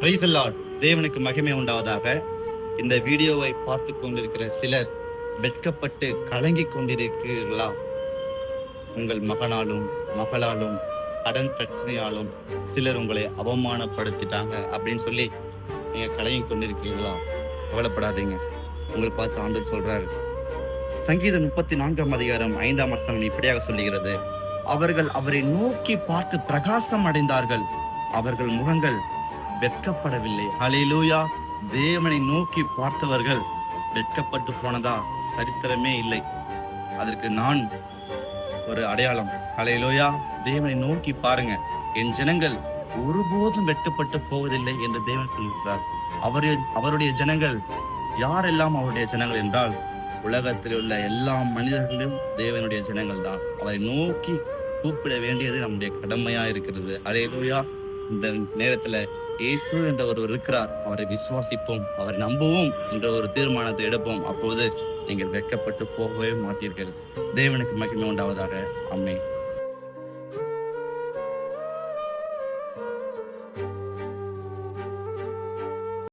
Praise the Lord. தேவனுக்கு மகிமை உண்டாவதாக. இந்த வீடியோவை பார்த்து கொண்டிருக்கிற சிலர் வெட்கப்பட்டு கலங்கி கொண்டிருக்கிறீர்களா? உங்கள் மகனாலும் மகளாலும் கடன் பிரச்சனையாலும் சிலர் உங்களை அவமானப்படுத்திட்டாங்க அப்படின்னு சொல்லி நீங்க கலங்கி கொண்டிருக்கிறீர்களா? கவலைப்படாதீங்க. உங்களை பார்த்து ஆண்டவர் சொல்றாரு. சங்கீதம் 34 அதிகாரம் 5 வசனம் இப்படியாக சொல்லுகிறது, அவர்கள் அவரை நோக்கி பார்த்து பிரகாசம் அடைந்தார்கள், அவர்கள் முகங்கள் வெட்கப்படவில்லை. ஹல்லேலூயா. தேவனை நோக்கி பார்த்தவர்கள் வெட்கப்பட்டு போனதா சரித்திரமே இல்லை. அதற்கு நான் ஒரு அடையாளம். ஹல்லேலூயா. தேவனை நோக்கி பாருங்க, என் ஜனங்கள் ஒருபோதும் வெட்கப்பட்டு போவதில்லை என்று தேவன் சொல்கிறார். அவருடைய ஜனங்கள் யாரெல்லாம் அவருடைய ஜனங்கள் என்றால், உலகத்தில் உள்ள எல்லா மனிதர்களும் தேவனுடைய ஜனங்கள் தான். அவரை நோக்கி கூப்பிட வேண்டியது நம்முடைய கடமையா இருக்கிறது. ஹல்லேலூயா. இந்த நேரத்துல இயேசு என்ற ஒருவர் இருக்கிறார், அவரை விசுவாசிப்போம், அவரை நம்புவோம் என்ற ஒரு தீர்மானத்தை எடுப்போம். அப்போது நீங்கள் வெட்கப்பட்டு போகவே மாட்டீர்கள். தேவனுக்கு மகிமை உண்டாவதாக. ஆமென்.